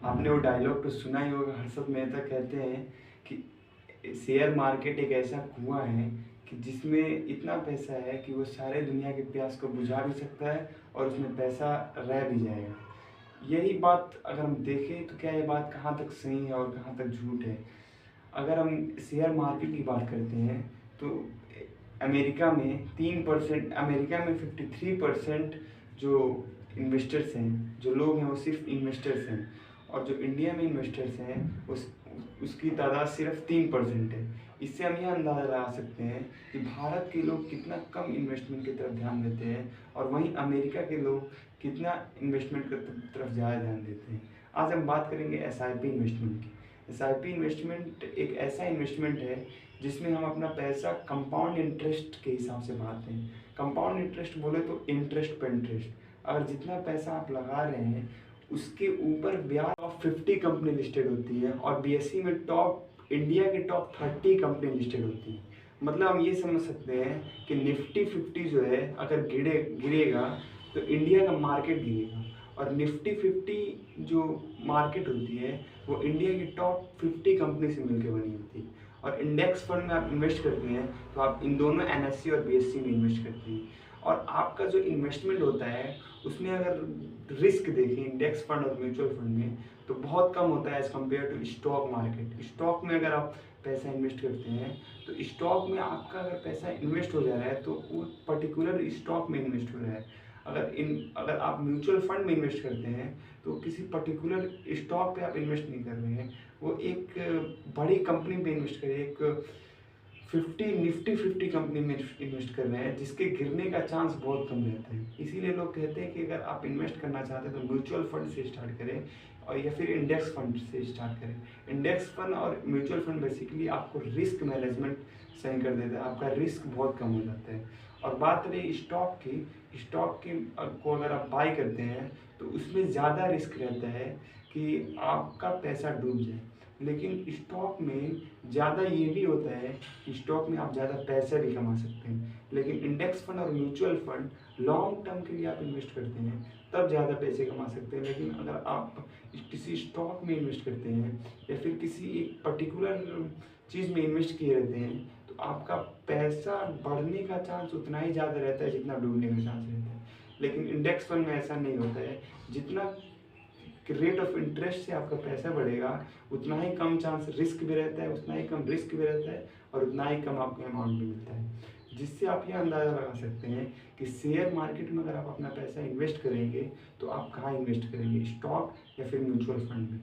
आपने वो डायलॉग तो सुना ही होगा, हर्षद मेहता कहते हैं कि शेयर मार्केट एक ऐसा कुआं है कि जिसमें इतना पैसा है कि वो सारे दुनिया के प्यास को बुझा भी सकता है और उसमें पैसा रह भी जाएगा। यही बात अगर हम देखें तो क्या ये बात कहाँ तक सही है और कहाँ तक झूठ है। अगर हम शेयर मार्केट की बात करते हैं तो अमेरिका में 3%, अमेरिका में 53% जो इन्वेस्टर्स हैं, जो लोग हैं वो सिर्फ इन्वेस्टर्स हैं, और जो इंडिया में इन्वेस्टर्स हैं उसकी तादाद सिर्फ 3% है। इससे हम यह अंदाज़ा लगा सकते हैं कि भारत के लोग कितना कम इन्वेस्टमेंट की तरफ ध्यान देते हैं और वहीं अमेरिका के लोग कितना इन्वेस्टमेंट की तरफ ज़्यादा ध्यान देते हैं। आज हम बात करेंगे SIP इन्वेस्टमेंट की। SIP इन्वेस्टमेंट एक ऐसा इन्वेस्टमेंट है जिसमें हम अपना पैसा कंपाउंड इंटरेस्ट के हिसाब से बढ़ाते हैं। कंपाउंड इंटरेस्ट बोले तो इंटरेस्ट पर इंटरेस्ट, अगर जितना पैसा आप लगा रहे हैं उसके ऊपर ब्याज। टॉप 50 कंपनी लिस्टेड होती है और BSE में इंडिया के टॉप 30 कंपनी लिस्टेड होती है। मतलब हम ये समझ सकते हैं कि निफ्टी 50 जो है अगर गिरेगा तो इंडिया का मार्केट गिरेगा, और निफ्टी 50 जो मार्केट होती है वो इंडिया की टॉप 50 कंपनी से मिलकर बनी होती है। और इंडेक्स फंड में आप इन्वेस्ट करते हैं तो आप इन दोनों NSE और BSE में इन्वेस्ट करते हैं। और आपका जो इन्वेस्टमेंट होता है उसमें अगर रिस्क देखें इंडेक्स फंड और म्यूचुअल फंड में तो बहुत कम होता है as compare to stock market. Stock में अगर आप पैसा इन्वेस्ट करते हैं तो स्टॉक में आपका अगर पैसा इन्वेस्ट हो जा रहा है तो वो पर्टिकुलर स्टॉक में इन्वेस्ट हो रहा है। अगर आप म्यूचुअल फंड में इन्वेस्ट करते हैं तो किसी पर्टिकुलर स्टॉक पे आप इन्वेस्ट नहीं कर रहे हैं, वो एक बड़ी कंपनी पे इन्वेस्ट कर रहे हैं, एक निफ्टी 50 कंपनी में इन्वेस्ट कर रहे हैं जिसके गिरने का चांस बहुत कम रहता है। इसीलिए लोग कहते हैं कि अगर आप इन्वेस्ट करना चाहते हैं तो म्यूचुअल फंड से स्टार्ट करें और या फिर इंडेक्स फंड से स्टार्ट करें। इंडेक्स फंड और म्यूचुअल फंड बेसिकली आपको रिस्क मैनेजमेंट सही कर देता है, आपका रिस्क बहुत कम हो जाता है। और बात रही स्टॉक की, स्टॉक की को अगर आप बाई करते हैं तो उसमें ज़्यादा रिस्क रहता है कि आपका पैसा डूब जाए, लेकिन स्टॉक में ज़्यादा ये भी होता है कि स्टॉक में आप ज़्यादा पैसे भी कमा सकते हैं। लेकिन इंडेक्स फंड और म्यूचुअल फंड लॉन्ग टर्म के लिए आप इन्वेस्ट करते हैं तब ज़्यादा पैसे कमा सकते हैं। लेकिन अगर आप किसी स्टॉक में इन्वेस्ट करते हैं या फिर किसी एक पर्टिकुलर चीज़ में इन्वेस्ट किए रहते हैं तो आपका पैसा बढ़ने का चांस उतना ही ज़्यादा रहता है जितना डूबने का चांस रहता है। लेकिन इंडेक्स फंड में ऐसा नहीं होता है, जितना कि रेट ऑफ इंटरेस्ट से आपका पैसा बढ़ेगा उतना ही कम चांस रिस्क भी रहता है, उतना ही कम रिस्क भी रहता है और उतना ही कम आपको अमाउंट भी मिलता है। जिससे आप यह अंदाज़ा लगा सकते हैं कि शेयर मार्केट में अगर आप अपना पैसा इन्वेस्ट करेंगे तो आप कहाँ इन्वेस्ट करेंगे, स्टॉक या फिर म्यूचुअल फंड में।